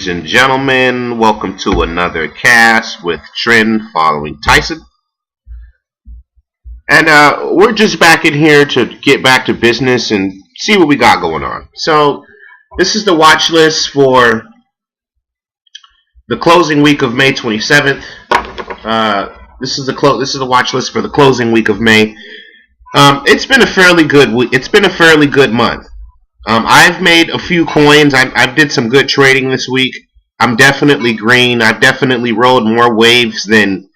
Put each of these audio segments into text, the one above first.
ladies and gentlemen. Welcome to another cast with Trend Following Tyson. And we're just back in here to get back to business and see what we got going on. So this is the watch list for the closing week of May 27th. This is the watch list for the closing week of May. It's been a fairly good week. It's been a fairly good month. I've made a few coins. I did some good trading this week. I'm definitely green. I've definitely rode more waves than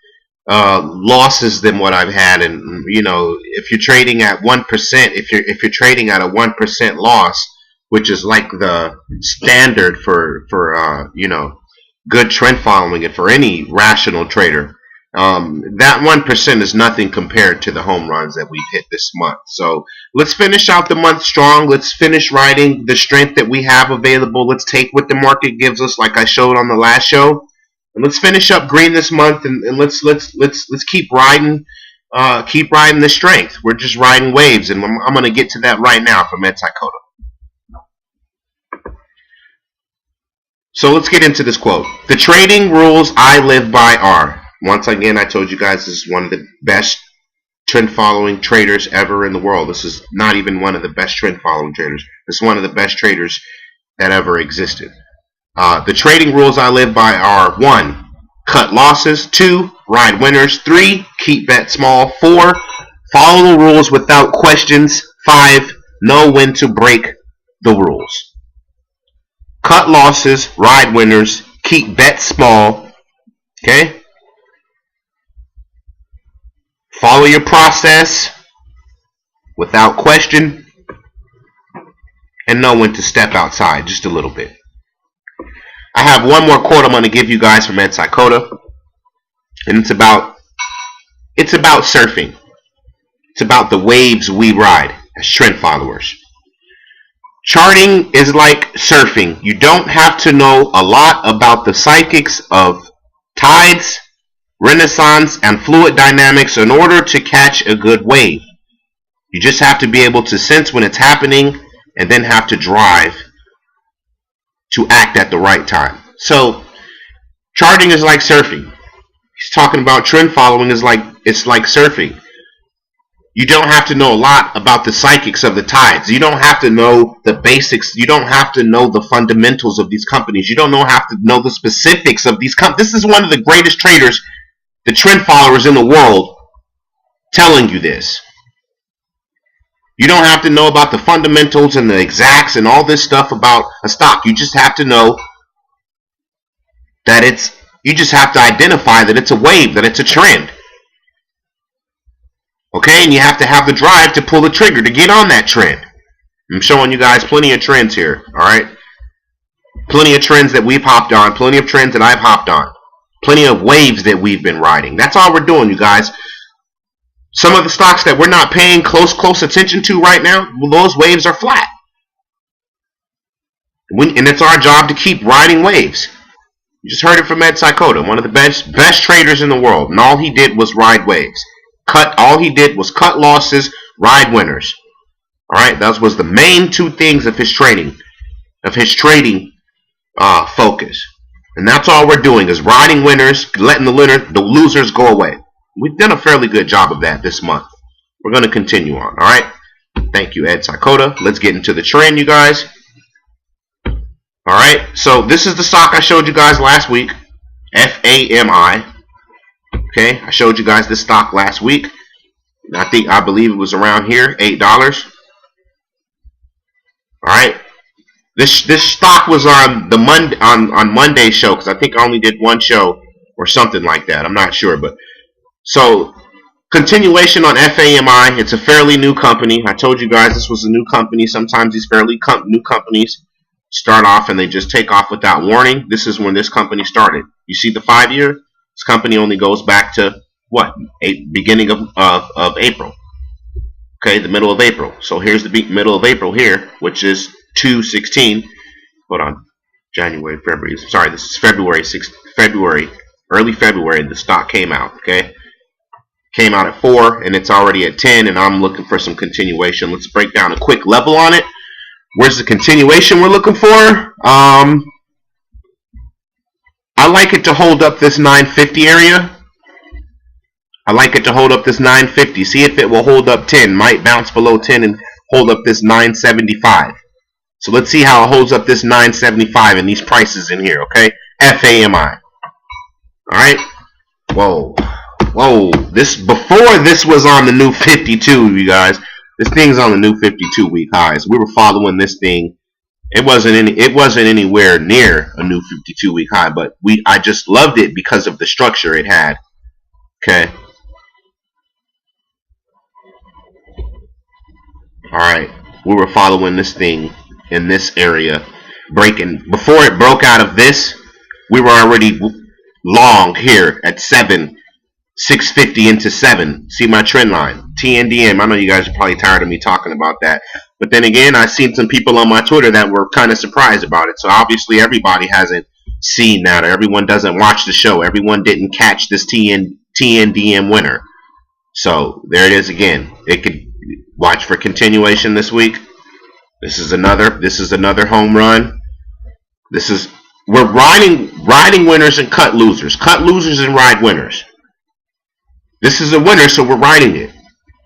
losses than what I've had. And you know, if you're trading at 1%, if you're trading at a 1% loss, which is like the standard for you know, good trend following and for any rational trader, that 1% is nothing compared to the home runs that we've hit this month. So let's finish out the month strong. Let's finish riding the strength that we have available. Let's take what the market gives us, like I showed on the last show, and let's finish up green this month. And let's keep riding the strength. We're just riding waves, and I'm going to get to that right now from Ed-Psychoda. So let's get into this quote. The trading rules I live by are. Once again, I told you guys this is one of the best trend following traders ever in the world. This is not even one of the best trend following traders. This is one of the best traders that ever existed. The trading rules I live by are: 1. Cut losses. 2. Ride winners. 3. Keep bet small. 4. Follow the rules without questions. 5. Know when to break the rules. Cut losses. Ride winners. Keep bet small. Okay? Follow your process without question, and know when to step outside just a little bit. I have one more quote I'm going to give you guys from Ed-Psychoda, and it's about surfing. It's about the waves we ride as trend followers. Charting is like surfing. You don't have to know a lot about the psychics of tides, renaissance, and fluid dynamics in order to catch a good wave. You just have to be able to sense when it's happening and then have to drive to act at the right time. So charting is like surfing. He's talking about trend following is like surfing. You don't have to know a lot about the psychics of the tides. You don't have to know the basics. You don't have to know the fundamentals of these companies. You don't have to know the specifics of these companies. This is one of the greatest traders, the trend followers in the world, telling you this. You don't have to know about the fundamentals and the exacts and all this stuff about a stock. You just have to know that you just have to identify that it's a wave, that it's a trend. Okay, and you have to have the drive to pull the trigger to get on that trend. I'm showing you guys plenty of trends here, alright? Plenty of trends that we've hopped on, plenty of trends that I've hopped on. Plenty of waves that we've been riding. That's all we're doing, you guys. Some of the stocks that we're not paying close attention to right now, well, those waves are flat. And it's our job to keep riding waves. You just heard it from Ed-Psychoda, one of the best traders in the world. And all he did was ride waves. All he did was cut losses, ride winners. Alright, those was the main two things of his trading. Focus. And that's all we're doing is riding winners, letting the losers go away. We've done a fairly good job of that this month. We're going to continue on. Alright? Thank you, Ed-Psychoda. Let's get into the trend, you guys. Alright, so this is the stock I showed you guys last week. FAMI. Okay, I showed you guys this stock last week. I believe it was around here, $8. Alright. This stock was on the on Monday's show, because I think I only did one show or something like that. I'm not sure, but so continuation on FAMI. It's a fairly new company. I told you guys this was a new company. Sometimes these fairly new companies start off and they just take off without warning. This is when this company started. You see the 5-year? This company only goes back to what? Beginning of April. Okay, the middle of April. So here's the middle of April here, which is 2/16. Hold on, January, February. Sorry, this is February 6th. Early February. The stock came out. Okay, came out at 4, and it's already at 10. And I'm looking for some continuation. Let's break down a quick level on it. Where's the continuation we're looking for? I like it to hold up this 950 area. I like it to hold up this 950. See if it will hold up 10. Might bounce below 10 and hold up this 975. So let's see how it holds up this 975 and these prices in here, okay? FAMI. Alright? Whoa. Whoa. Before this was on the new 52, you guys. This thing's on the new 52 week highs. We were following this thing. It wasn't anywhere near a new 52 week high, but I just loved it because of the structure it had. Okay. Alright. We were following this thing in this area, breaking. Before it broke out of this, we were already long here at 650 into 7. See my trend line. TNDM. I know you guys are probably tired of me talking about that. But then again, I've seen some people on my Twitter that were kind of surprised about it. So obviously everybody hasn't seen that, or everyone doesn't watch the show. Everyone didn't catch this TNDM winner. So there it is again. It could watch for continuation this week. This is another home run. We're riding winners and cut losers. Cut losers and ride winners. This is a winner, so we're riding it.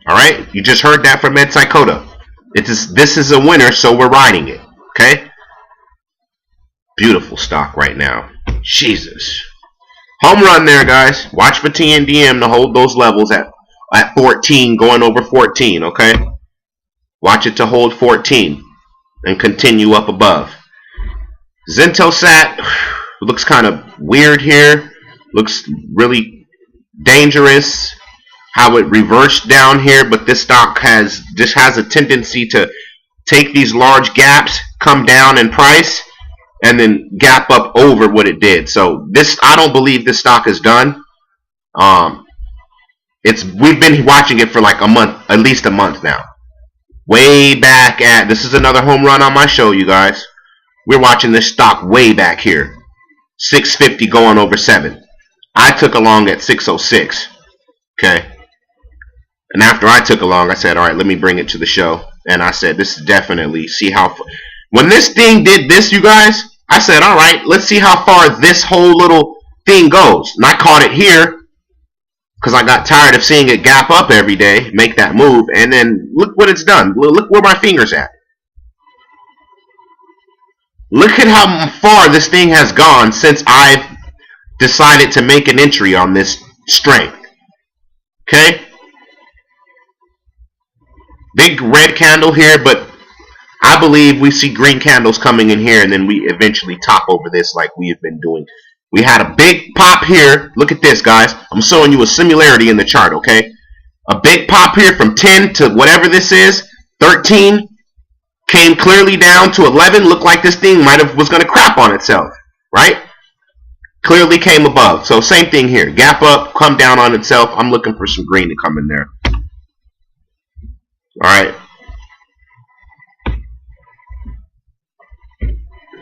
Alright? You just heard that from Ed Psychota. This is a winner, so we're riding it. Okay? Beautiful stock right now. Jesus. Home run there, guys. Watch for TNDM to hold those levels at 14, going over 14, okay? Watch it to hold 14 and continue up above. Zentosat looks kind of weird here. Looks really dangerous how it reversed down here, but this stock has a tendency to take these large gaps, come down in price, and then gap up over what it did. So I don't believe this stock is done. We've been watching it for like a month, at least a month now. Way back this is another home run on my show, you guys. We're watching this stock way back here. 650 going over 7. I took along at 606. Okay. And after I took along, I said, all right, let me bring it to the show. And I said, this is definitely, see how, when this thing did this, you guys, I said, all right, let's see how far this whole little thing goes. And I caught it here because I got tired of seeing it gap up every day, make that move. And then look what it's done. Look where my finger's at. Look at how far this thing has gone since I've decided to make an entry on this strength. Okay? Big red candle here, but I believe we see green candles coming in here, and then we eventually top over this like we have been doing. We had a big pop here. Look at this, guys. I'm showing you a similarity in the chart, okay? A big pop here from 10 to whatever this is, 13. Came clearly down to 11. Looked like this thing was going to crap on itself, right? Clearly came above. So same thing here. Gap up, come down on itself. I'm looking for some green to come in there. All right.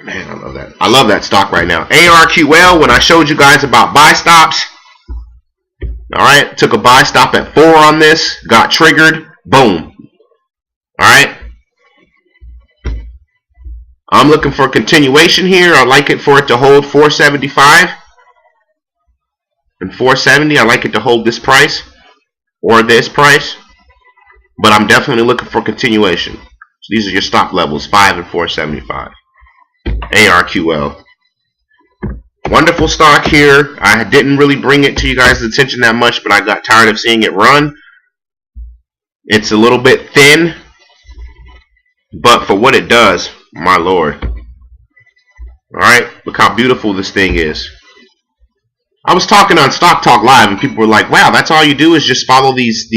Man, I love that. I love that stock right now. ARQL, when I showed you guys about buy stops. All right. Took a buy stop at 4 on this. Got triggered. Boom. All right. I'm looking for continuation here. I like it for it to hold 475 and 470. I like it to hold this price or this price, but I'm definitely looking for continuation. So these are your stop levels, 5 and 475. ARQL. Wonderful stock here. I didn't really bring it to you guys' attention that much, but I got tired of seeing it run. It's a little bit thin, but for what it does, my lord. Alright, look how beautiful this thing is. I was talking on Stock Talk Live and people were like, wow, that's all you do is just follow these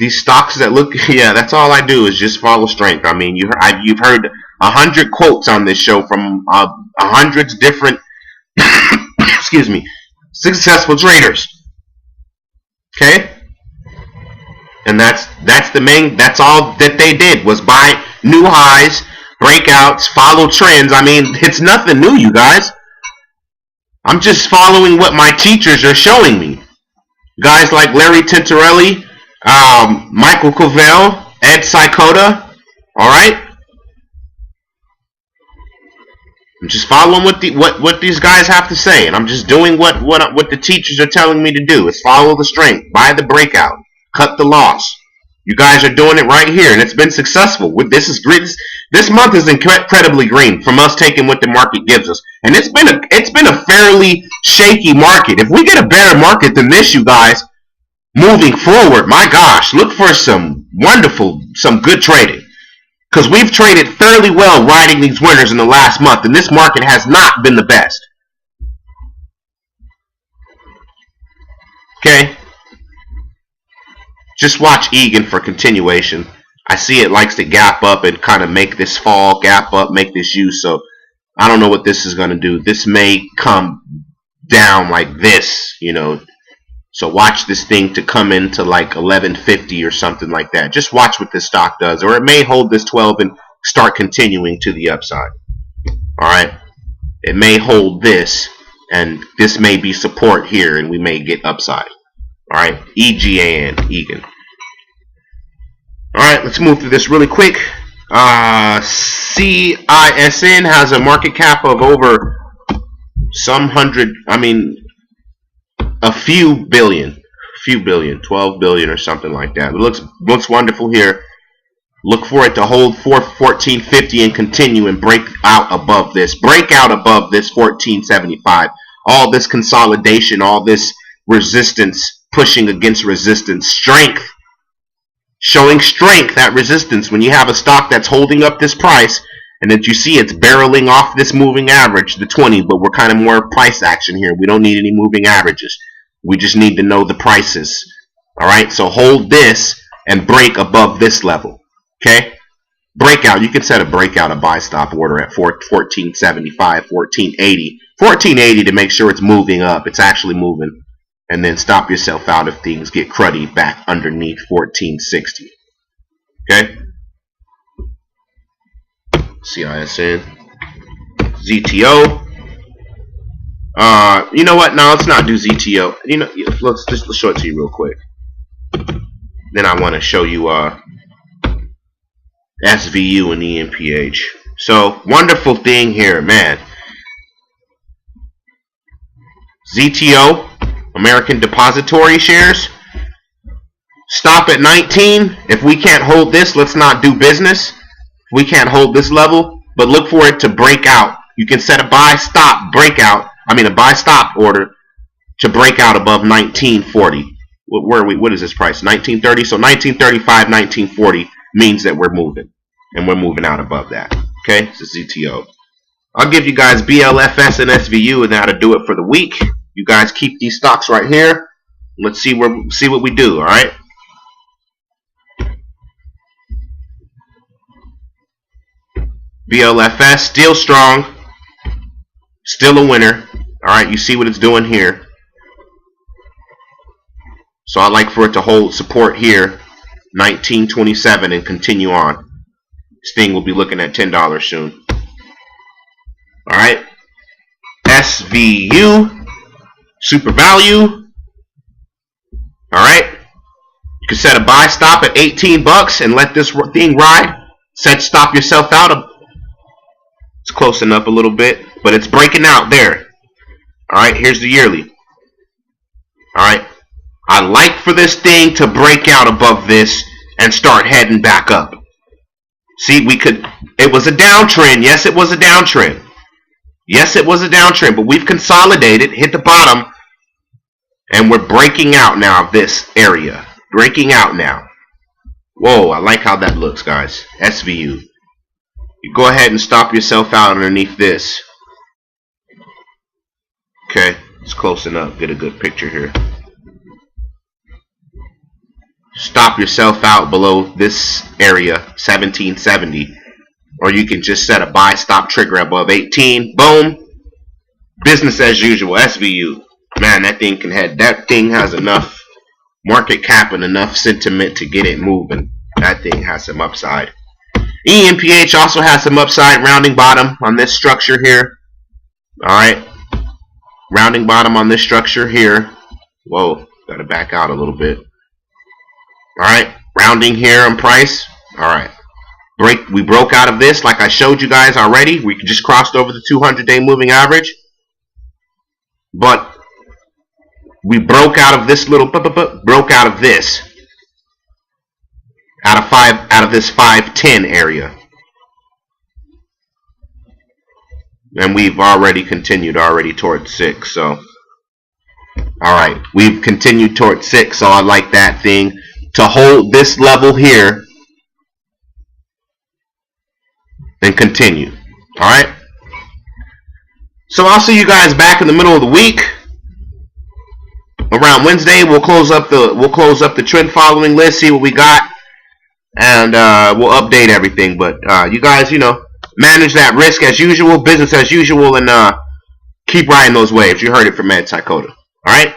stocks that look, yeah, that's all I do is just follow strength. I mean, you've heard 100 quotes on this show from 100 different excuse me, successful traders. Okay? And that's all that they did was buy new highs, breakouts, follow trends. I mean, it's nothing new, you guys. I'm just following what my teachers are showing me. Guys like Larry Tintorelli, Michael Covell, Ed Psychota. Alright? I'm just following what these guys have to say, and I'm just doing what the teachers are telling me to do. Is follow the strength, buy the breakout, cut the loss. You guys are doing it right here, and it's been successful. This month is incredibly green from us taking what the market gives us, and it's been a fairly shaky market. If we get a better market than this, you guys, moving forward, my gosh, look for some good trading. Because we've traded fairly well riding these winners in the last month, and this market has not been the best. Okay? Just watch EGAN for continuation. I see it likes to gap up and kind of make this fall, gap up, make this U. So I don't know what this is going to do. This may come down like this, you know. So watch this thing to come into like 1150 or something like that. Just watch what this stock does. Or it may hold this 12 and start continuing to the upside. Alright? It may hold this, and this may be support here, and we may get upside. Alright? EGAN. Alright, let's move through this really quick. CISN has a market cap of over a few billion, 12 billion or something like that. It looks wonderful here. Look for it to hold 1450 and continue and break out above this. Break out above this 1475. All this consolidation, all this resistance, pushing against resistance, strength, showing strength at resistance. When you have a stock that's holding up this price, and that you see it's barreling off this moving average, the 20, but we're kind of more price action here. We don't need any moving averages. We just need to know the prices. Alright, so hold this and break above this level. Okay? Breakout, you can set a breakout, a buy stop order at 1475, 1480. 1480 to make sure it's moving up. It's actually moving. And then stop yourself out if things get cruddy back underneath 1460. Okay? CISN, ZTO. You know what? No, let's not do ZTO. You know, let's show it to you real quick. Then I want to show you SVU and ENPH. So wonderful thing here, man. ZTO, American Depository Shares. Stop at 19. If we can't hold this, let's not do business. We can't hold this level, but look for it to break out. You can set a buy stop order to break out above 1940. Where are we? What is this price? 1930. So 1935, 1940 means that we're moving, and we're moving out above that. Okay, it's a ZTO. I'll give you guys BLFS and SVU, and that'll do it for the week. You guys keep these stocks right here. Let's see what we do. All right. BLFS, still strong, still a winner. Alright, you see what it's doing here. So I like for it to hold support here, 1927, and continue on. This thing will be looking at $10 soon. Alright, SVU, super value. Alright, you can set a buy stop at 18 bucks and let this thing ride. Stop yourself out. It's closing up a little bit, but it's breaking out there. Alright, here's the yearly. Alright, I like for this thing to break out above this and start heading back up. See, it was a downtrend. Yes, it was a downtrend. Yes, it was a downtrend, but we've consolidated, hit the bottom, and we're breaking out now of this area. Breaking out now. Whoa, I like how that looks, guys. SVU. You go ahead and stop yourself out underneath this. Okay, it's closing up. Get a good picture here. Stop yourself out below this area, 1770. Or you can just set a buy stop trigger above 18. Boom. Business as usual. SVU. Man, that thing can head. That thing has enough market cap and enough sentiment to get it moving. That thing has some upside. ENPH also has some upside, rounding bottom on this structure here. Alright. Rounding bottom on this structure here. Whoa, gotta back out a little bit. Alright, rounding here on price. Alright. We broke out of this like I showed you guys already. We just crossed over the 200-day moving average. But we broke out of this little, broke out of this. Out of this 510 area. And we've already continued towards 6. So, alright, we've continued towards 6. So I like that thing to hold this level here and continue. Alright? So I'll see you guys back in the middle of the week. Around Wednesday, we'll close up the trend following list, see what we got, and we'll update everything. But you guys, you know, manage that risk as usual, business as usual, and keep riding those waves. You heard it from Ed Psychota. All right.